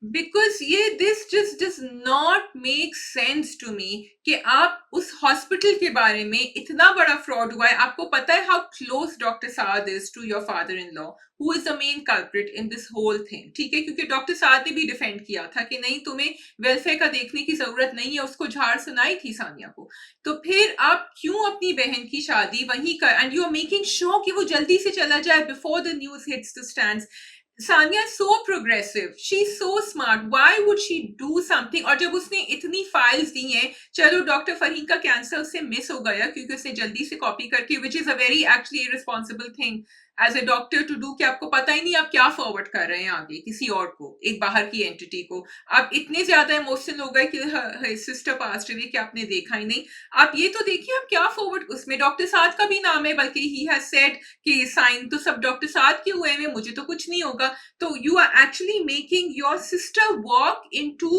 बिकॉज ये this just does not make sense to me कि आप उस हॉस्पिटल के बारे में, इतना बड़ा फ्रॉड हुआ है, आपको पता है how close doctor Saad is to your father in law, who is the main culprit in this whole thing, ठीक है? क्योंकि डॉक्टर साद ने भी डिफेंड किया था कि नहीं, तुम्हें वेलफेयर का देखने की जरूरत नहीं है, उसको झाड़ सुनाई थी सानिया को। तो फिर आप क्यों अपनी बहन की शादी वहीं कर, and you are making sure कि वो जल्दी से चला जाए before the news hits the stands. Sanya is so progressive, she's so smart, why would she do something? और जब उसने इतनी फाइल्स दी हैं, चलो डॉक्टर फरहीन का कैंसर उससे मिस हो गया क्योंकि उसने जल्दी से कॉपी करके, which is a very actually irresponsible thing as a doctor to do, कि आपको पता ही नहीं आप क्या फॉरवर्ड कर रहे हैं आगे किसी और को, एक बाहर की एंटिटी को। आप इतने ज्यादा इमोशनल हो गए कि सिस्टर पास्ट अवे कि आपने देखा ही नहीं। आप ये तो देखिए आप क्या फॉरवर्ड, उसमें डॉक्टर साद का भी नाम है, बल्कि ही हैज सेड कि साइन तो सब डॉक्टर साद के हुए हैं, मुझे तो कुछ नहीं होगा। तो you are actually making your sister walk into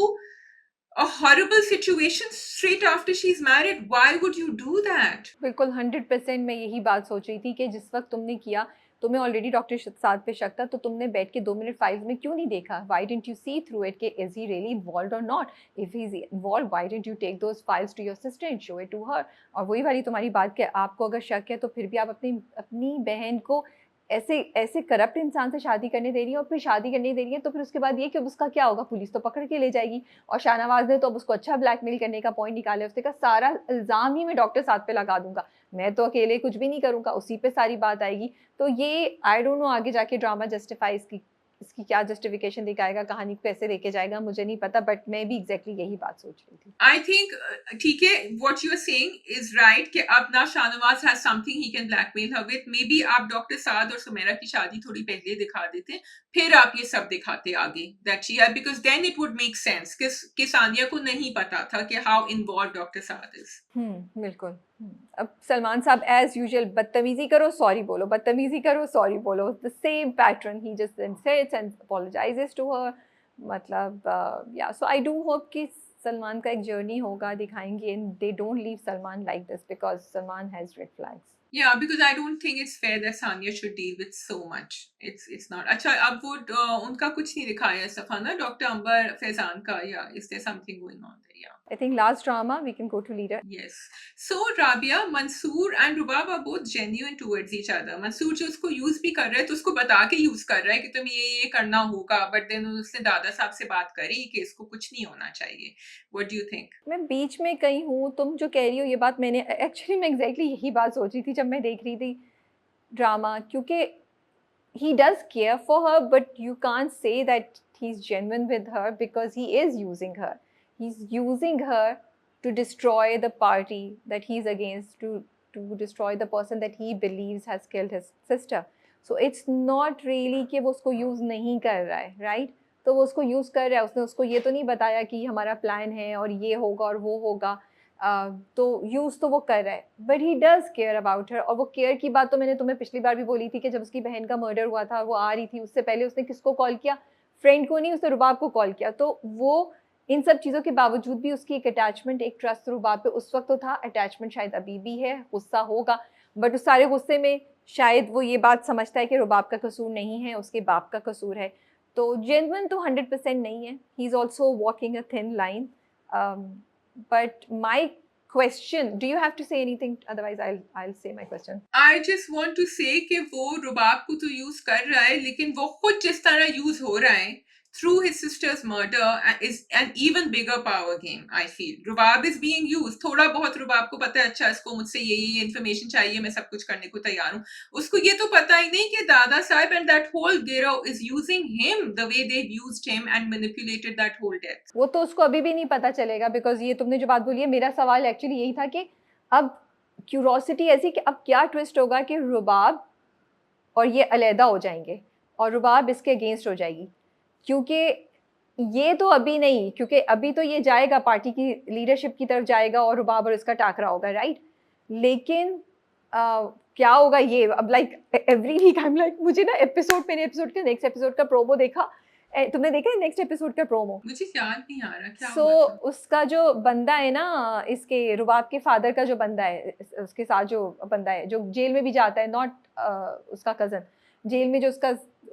a horrible situation straight after she's married. Why would you do that? बिल्कुल 100% मैं यही बात सोच रही थी कि जिस वक्त तुमने किया, तुम्हें ऑलरेडी डॉक्टर साद पे शक था, तो तुमने बैठ के 2 मिनट फाइल्स में क्यों नहीं देखा? Why didn't you see through it कि इज ही रियली इन्वॉल्व्ड और not? If he is involved, why didn't you take those files to your sister and show it to her? और वही वाली तुम्हारी बात कि आपको अगर शक है तो फिर भी आप अपनी अपनी बहन को ऐसे ऐसे करप्ट इंसान से शादी करने दे रही है और फिर शादी करने दे रही है, तो फिर उसके बाद ये कि अब उसका क्या होगा? पुलिस तो पकड़ के ले जाएगी। और शाहनवाज़ ने तो अब उसको अच्छा ब्लैकमेल करने का पॉइंट निकाला है। उसने कहा सारा इल्ज़ाम ही मैं डॉक्टर साहब पे लगा दूँगा। मैं तो अकेले कुछ भी नहीं करूँगा, उसी पे सारी बात आएगी। तो ये आई डोंट नो आगे जाके ड्रामा जस्टिफाई इसकी क्या जस्टिफिकेशन दिखाएगा, कहानी को कैसे लेके जाएगा मुझे नहीं पता, बट मैं भी एग्ज़ैक्टली यही बात सोच रही थी। I think ठीक है, what you are saying is right कि अब ना Shahnawaz has something he can blackmail her with. Maybe आप डॉक्टर साद और सुमेरा की शादी थोड़ी पहले दिखा देते, फिर आप ये सब दिखाते आगे that she had, because then it would make sense कि सानिया को नहीं पता था कि how involved doctor Saad is. बिल्कुल। अब सलमान साहब एज़ यूजुअल बदतमीज़ी करो, सॉरी बोलो, बदतमीज़ी करो, सॉरी बोलो। द सेम पैटर्न ही just then sits and apologises to her. मतलब या सो आई डू होप कि सलमान का एक जर्नी होगा, दिखाएँगे and they don't leave Salman like this because Salman has red flags. Yeah, because I don't think it's fair that Sania should deal with so much. It's not. अच्छा, अब वो उनका कुछ नहीं दिखाया सफाना डॉक्टर अंबर फैजान का, या is there something going on there? Yeah. I think last drama we can go to leader. Yes. So Rabia, Mansoor and Rubab are both genuine towards each other. Mansoor जो उसको use भी कर रहा है तो उसको बता के use कर रहा है कि तुम ये करना होगा, but then उसने दादा साहब से बात करी कि इसको कुछ नहीं होना चाहिए. What do you think? मैं बीच में कहीं हूँ, तुम जो कह रही हो ये बात मैंने एक्चुअली मैं एग्जैक्टली यही बात सोच रही थी जब मैं देख रही थी ड्रामा, क्योंकि he does care for her, but you can't say that he's genuine with her because he is using her. He's using her to destroy the party that he's against, to destroy the person that he believes has killed his sister. So it's not really कि वो उसको use नहीं कर रहा है, right? तो वो उसको यूज़ कर रहा है, उसने उसको ये तो नहीं बताया कि हमारा प्लान है और ये होगा और वो होगा। तो यूज़ तो वो कर रहा है, but he does care about her. और वो केयर की बात तो मैंने तुम्हें पिछली बार भी बोली थी कि जब उसकी बहन का मर्डर हुआ था, वो आ रही थी, उससे पहले उसने किसको कॉल किया? फ्रेंड को नहीं, उसने रुबाब को कॉल किया। तो वो इन सब चीज़ों के बावजूद भी उसकी एक अटैचमेंट, एक ट्रस्ट रुबाब पे उस वक्त तो था, अटैचमेंट शायद अभी भी है, गुस्सा होगा, बट उस सारे गुस्से में शायद वो ये बात समझता है कि रुबाब का कसूर नहीं है, उसके बाप का कसूर है। तो जेन्युइन तो 100% नहीं है, he is also walking a thin line. But my question, do you have to say anything? Otherwise, I'll say my question. I just want to say कि वो रुबाब को तो यूज कर रहा है, लेकिन वो खुद जिस तरह यूज हो रहा है through his sister's murder is an even bigger power game. I feel Rubab is being used. थोड़ा बहुत रुबाब को पता है, अच्छा इसको मुझसे ये इन्फॉर्मेशन चाहिए, मैं सब कुछ करने को तैयार हूँ। उसको ये तो पता ही नहीं कि Dada Saheb and that whole गिरोह is using him the way they used him and manipulated that whole death. वो तो उसको अभी भी नहीं पता चलेगा, बिकॉज ये तुमने जो बात बोली है, मेरा सवाल एक्चुअली यही था कि अब क्यूरोसिटी ऐसी कि अब क्या ट्विस्ट होगा कि रुबाब और ये अलहदा हो जाएंगे और रुबाब इसके अगेंस्ट हो जाएगी, क्योंकि ये तो अभी नहीं, क्योंकि अभी तो ये जाएगा पार्टी की लीडरशिप की तरफ जाएगा और रुबाब और इसका टाकरा होगा, राइट? लेकिन क्या होगा ये अब, like every week I am like, मुझे ना मैंने एपिसोड का नेक्स्ट एपिसोड का प्रोमो देखा। तुमने देखा है नेक्स्ट एपिसोड का प्रोमो? मुझे याद नहीं आ रहा क्या सो हुआ था। उसका जो बंदा है ना, इसके रुबाब के फादर का जो बंदा है, उसके साथ जो बंदा है जो जेल में भी जाता है, नॉट उसका कज़न, जेल में जो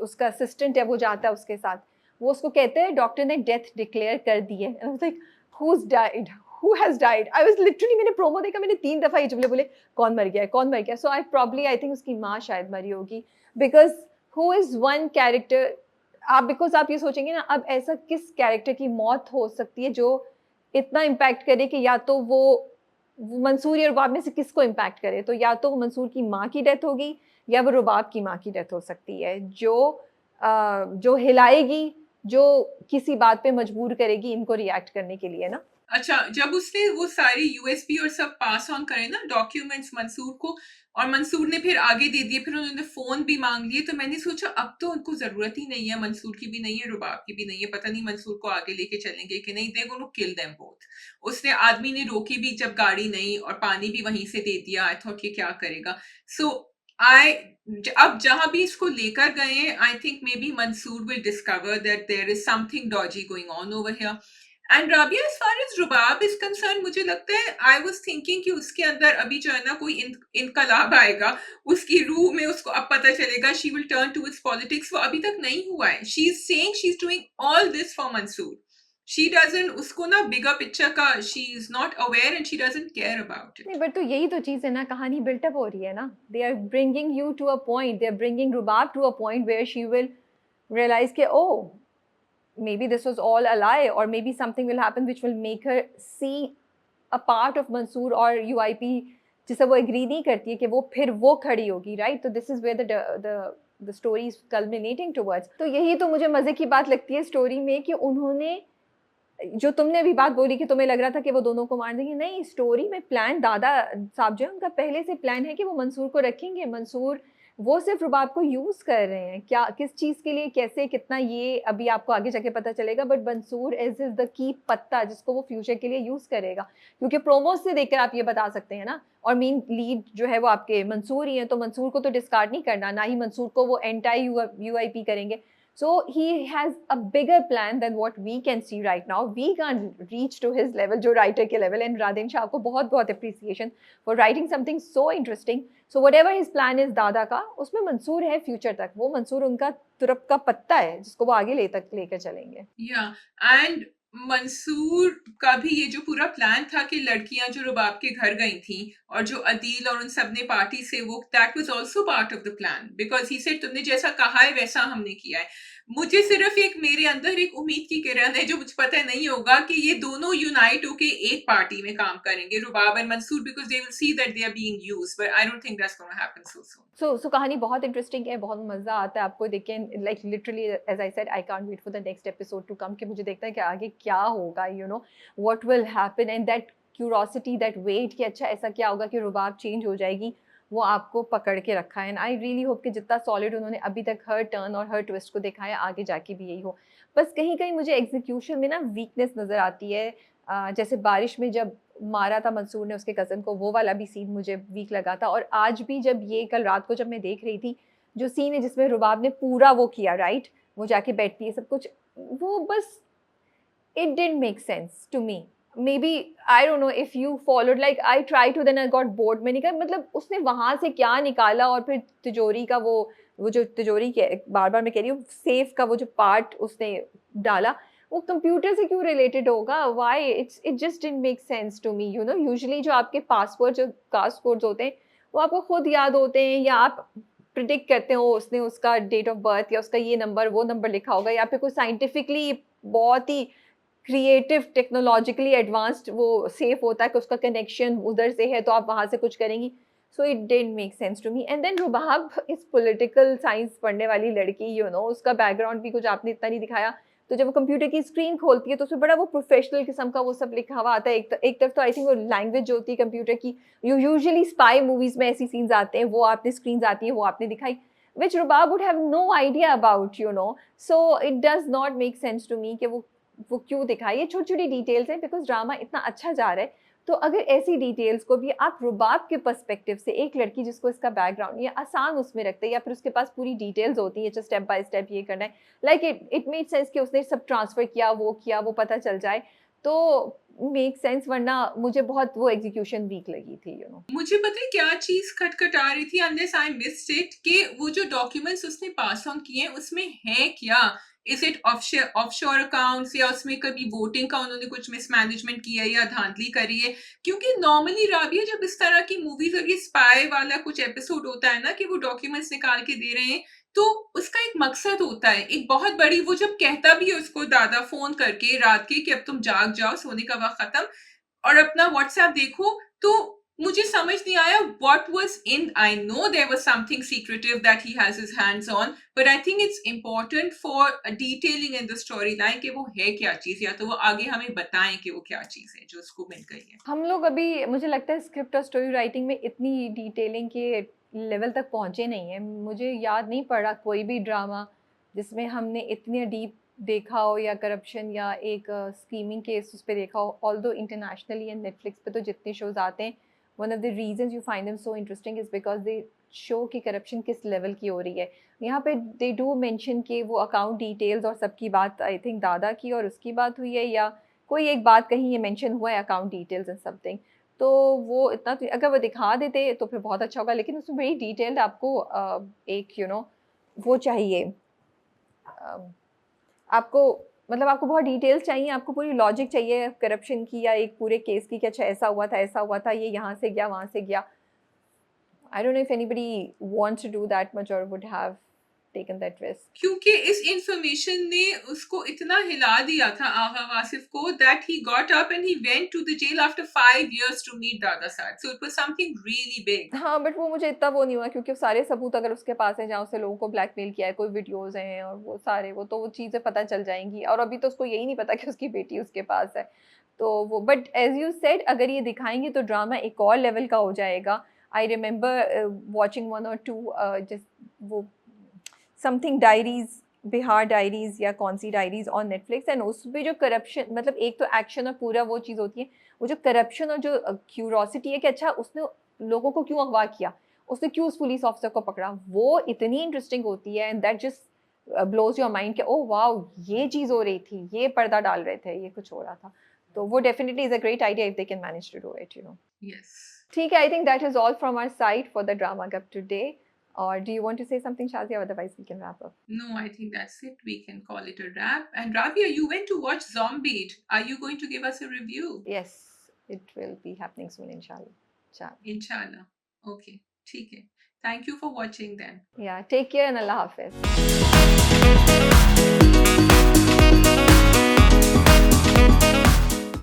उसका असिस्टेंट है वो जाता है उसके साथ, वो उसको कहते हैं डॉक्टर ने डेथ डिक्लेयर कर दी है। And I was like who died, who has died? I was literally, मैंने प्रोमो देखा, मैंने 3 दफ़ा ये जुमले बोले, कौन मर गया है, कौन मर गया? सो आई थिंक उसकी माँ शायद मरी होगी, because who is one character, because आप ये सोचेंगे ना, अब ऐसा किस कैरेक्टर की मौत हो सकती है जो इतना इम्पैक्ट करे कि या तो वो मंसूर या रुबाब में से किसको इम्पैक्ट करे? तो या तो मंसूर की माँ की डेथ होगी या वो रुबाब की माँ की डेथ हो सकती है, जो हिलाएगी, जो किसी बात पे मजबूर करेगी इनको रिएक्ट करने के लिए ना। अच्छा, जब उसने वो सारी यूएसबी और सब पास ऑन करे ना डॉक्यूमेंट्स मंसूर को, और मंसूर ने फिर आगे दे दिए, फिर उन्होंने फोन भी मांग लिए, तो मैंने सोचा अब तो उनको जरूरत ही नहीं है, मंसूर की भी नहीं है, रुबाब की भी नहीं है, पता नहीं मंसूर को आगे लेके चलेंगे कि नहीं, they gonna kill them both. उसने आदमी ने रोकी भी जब गाड़ी नहीं, और पानी भी वहीं से दे दिया। आई थॉट ये क्या करेगा। सो आई अब जहां भी इसको लेकर गए, I think maybe Mansoor will discover that there is something dodgy going on over here. And Rabia, as far as Rubab is concern, मुझे लगता है आई वाज थिंकिंग कि उसके अंदर अभी जो है ना कोई इनकलाब आएगा, उसकी रूह में उसको अब पता चलेगा, she will turn to its politics. वो अभी तक नहीं हुआ है। She is saying she is doing all this for Mansoor, she doesn't, उसको ना bigger picture का she is not aware and she doesn't care about it. नहीं बट तो यही तो चीज़ है ना, कहानी बिल्टअप हो रही है ना, they are bringing you to a point, they are bringing Rubab to a point where she will realize कि oh maybe this was all a lie or maybe something will happen which will make her see a part of Mansoor और UIP जिसे वो agree नहीं करती है कि वो फिर वो खड़ी होगी, राइट? तो this is where the story is culminating towards. तो यही तो मुझे मजे की बात लगती है स्टोरी में कि उन्होंने, जो तुमने अभी बात बोली कि तुम्हें लग रहा था कि वो दोनों को मार देंगे, नहीं, स्टोरी में प्लान दादा साहब जो है उनका पहले से प्लान है कि वो मंसूर को रखेंगे। मंसूर वो सिर्फ रुबाब को यूज कर रहे हैं, क्या किस चीज के लिए, कैसे, कितना, ये अभी आपको आगे जाके पता चलेगा, but Mansoor is the key पत्ता जिसको वो फ्यूचर के लिए यूज करेगा, क्योंकि प्रोमो से देखकर आप ये बता सकते हैं ना। और मेन लीड जो है वो आपके मंसूर ही है, तो मंसूर को तो डिस्कार्ड नहीं करना, ना ही मंसूर को वो एंटी यूआईपी करेंगे। So he has a bigger plan than what we can see right now. We can't reach to his level, जो writer के level, and राधेन शाह को बहुत बहुत appreciation for writing something so interesting. So whatever his plan is दादा का, उसमें मंसूर है future तक, वो मंसूर उनका तुरप का पत्ता है जिसको वो आगे लेकर चलेंगे। Yeah, and मंसूर का भी ये जो पूरा प्लान था कि लड़कियां जो रुबाब के घर गई थी और जो अदील और उन सब ने पार्टी से वो, that was also part of the plan, because he said तुमने जैसा कहा है वैसा हमने किया है। मुझे सिर्फ एक, मेरे अंदर एक उम्मीद की किरण है जो मुझे पता नहीं होगा कि ये दोनों यूनाइट होके एक पार्टी में काम करेंगे, Rubab and Mansoor, because they will see that they are being used, but I don't think that's gonna happen so soon. So कहानी बहुत इंटरेस्टिंग है, बहुत मजा आता है आपको देख के, like literally as I said I can't wait for the next episode to come, कि मुझे देखता है कि आगे क्या होगा, you know what will happen, and that curiosity, that wait कि अच्छा ऐसा क्या होगा कि रुबाब चेंज हो जाएगी, वो आपको पकड़ के रखा है। एंड आई रियली होप कि जितना सॉलिड उन्होंने अभी तक हर टर्न और हर ट्विस्ट को दिखाया, आगे जाके भी यही हो। बस कहीं कहीं मुझे एग्जीक्यूशन में ना वीकनेस नज़र आती है। जैसे बारिश में जब मारा था मंसूर ने उसके कज़न को, वो वाला भी सीन मुझे वीक लगा था। और आज भी जब ये कल रात को जब मैं देख रही थी, जो सीन है जिसमें रुबाब ने पूरा वो किया, राइट, वो जाके बैठती है सब कुछ, वो बस it didn't make sense to me. Maybe I don't know if you followed, like I tried to, then I got bored. मैंने कहा मतलब उसने वहां से क्या निकाला, और फिर तिजोरी का वो जो तिजोरी के बार बार मैं कह रही हूँ सेफ का वो जो पार्ट उसने डाला, वो कंप्यूटर से क्यों रिलेटेड होगा? Why? It just didn't make sense to me. You know, usually जो आपके पासवर्ड जो कास्ट कोड्स होते हैं वो आपको खुद याद होते हैं, या आप प्रिडिक्ट करते हो उसने उसका डेट ऑफ बर्थ या उसका ये नंबर वो नंबर लिखा होगा, या फिर कोई साइंटिफिकली बहुत ही क्रिएटिव टेक्नोलॉजिकली एडवांस्ड वो सेफ होता है कि उसका कनेक्शन उधर से है तो आप वहाँ से कुछ करेंगी। So it didn't make sense to me. And then Rubab is political science पढ़ने वाली लड़की, यू नो, उसका बैकग्राउंड भी कुछ आपने इतना नहीं दिखाया। तो जब वो कंप्यूटर की स्क्रीन खोलती है तो उसमें बड़ा वो प्रोफेशनल किस्म का वो सब लिखा हुआ आता है। एक तरफ तो आई थिंक वो लैंग्वेज जो होती है कंप्यूटर की, यूजुअली स्पाई मूवीज में ऐसी सीन्स आते हैं, वो आपने स्क्रीन आती है वो आपने दिखाई, which Rubab would have no idea about, you know. So it does not make sense to me कि वो क्यों दिखाई। ये छोटी छोटी डिटेल्स हैं, बिकॉज ड्रामा इतना अच्छा जा रहा है। तो अगर ऐसी डिटेल्स को भी आप रुबाब के पर्सपेक्टिव से, एक लड़की जिसको इसका बैकग्राउंड ये आसान उसमें रखते हैं, या फिर उसके पास पूरी डिटेल्स होती है, जस्ट स्टेप बाय स्टेप ये करना है, लाइक इट मेड सेंस कि उसने सब ट्रांसफर किया वो पता चल जाए, तो मेक सेंस। वरना मुझे बहुत वो एग्जीक्यूशन वीक लगी थी, यू नो। मुझे पता है क्या चीज खटखटा रही थी, अनलेस आई मिस्ड इट, कि वो जो डॉक्यूमेंट्स उसने पास ऑन किए हैं उसमें है क्या? इज इट ऑफशोर अकाउंट्स, या उसमें कभी वोटिंग का उन्होंने कुछ मिसमैनेजमेंट किया है या धांधली करी है? क्योंकि नॉर्मली राबिया जब इस तरह की मूवीज और ये स्पाई वाला कुछ एपिसोड होता है ना कि वो डॉक्यूमेंट्स निकाल के दे रहे हैं, तो उसका एक मकसद होता है, एक बहुत बड़ी, वो जब कहता भी है उसको दादा फोन करके रात के कि अब तुम जाग जाओ, सोने का वक्त खत्म और अपना व्हाट्सएप देखो, तो मुझे समझ नहीं आया what was in, I know there was something secretive that he has his hands on, but I think it's important for a detailing in the storyline कि वो है क्या चीज, या तो वो आगे हमें बताएं कि वो क्या चीज है जो उसको मिल गई है। हम लोग अभी मुझे लगता है स्क्रिप्ट और स्टोरी राइटिंग में इतनी डिटेलिंग के लेवल तक पहुंचे नहीं है। मुझे याद नहीं पड़ा कोई भी ड्रामा जिसमें हमने इतने डीप देखा हो, या करप्शन या एक स्कीमिंग केस उस पर देखा हो। ऑल्दो इंटरनेशनली एंड नेटफ्लिक्स पे तो जितने शोज आते हैं, one of the reasons you find them so interesting is because they show की करप्शन किस लेवल की हो रही है। यहाँ पे दे डू मेंशन कि वो अकाउंट डिटेल्स और सबकी बात, आई थिंक दादा की और उसकी बात हुई है, या कोई एक बात कहीं ये मेंशन हुआ है अकाउंट डिटेल्स एंड समथिंग। तो वो इतना तो अगर वो दिखा देते तो फिर बहुत अच्छा होगा, लेकिन उसमें बड़ी डिटेल्ड आपको एक वो चाहिए, आपको मतलब आपको बहुत डिटेल्स चाहिए, आपको पूरी लॉजिक चाहिए करप्शन की या एक पूरे केस की कि अच्छा ऐसा हुआ था, ये यहाँ से गया, वहाँ से गया. I don't know if anybody wants to do that much or would have taken that risk. क्योंकि इस इंफॉर्मेशन ने उसको इतना हिला दिया था आगा वासिफ को that he got up and he went to the jail after 5 years to meet Dada Sad. So it was something really big. हाँ, बट वो मुझे इतना वो नहीं हुआ क्योंकि सारे सबूत अगर उसके पास हैं जहाँ उसने लोगों को ब्लैकमेल किया है, कोई वीडियोस हैं और वो सारे वो तो वो चीज़ें पता चल जाएंगी और अभी तो उसको यही नहीं पता कि उसकी बेटी उसके पास है. तो वो बट एज यू सेड अगर ये दिखाएंगे तो ड्रामा एक और लेवल का हो जाएगा. आई रिमेंबर वॉचिंग वन और टू जस्ट वो समथिंग डायरीज, बिहार डायरीज या कौन सी डायरीज ऑन नेटफ्लिक्स एंड उस पर जो करप्शन मतलब एक तो एक्शन और पूरा वो चीज़ होती है, वो जो करप्शन और जो क्यूरोसिटी है कि अच्छा उसने लोगों को क्यों अगवा किया, उसने क्यों उस पुलिस ऑफिसर को पकड़ा, वो इतनी इंटरेस्टिंग होती है and that just blows your mind कि ओह वाओ ये चीज़ हो रही थी, ये पर्दा डाल रहे थे, ये कुछ हो रहा था. तो वो definitely is a great idea if they can manage to do it, you know. Yes. ठीक है, I think that is all from our side for the drama cup today. Or do you want to say something, Shazia? Otherwise, we can wrap up. No, I think that's it. We can call it a wrap. And Rabia, you went to watch Zombied. Are you going to give us a review? Yes, it will be happening soon, inshallah. Inshallah. Okay. ठीक है. Thank you for watching then. Yeah, take care and Allah Hafiz.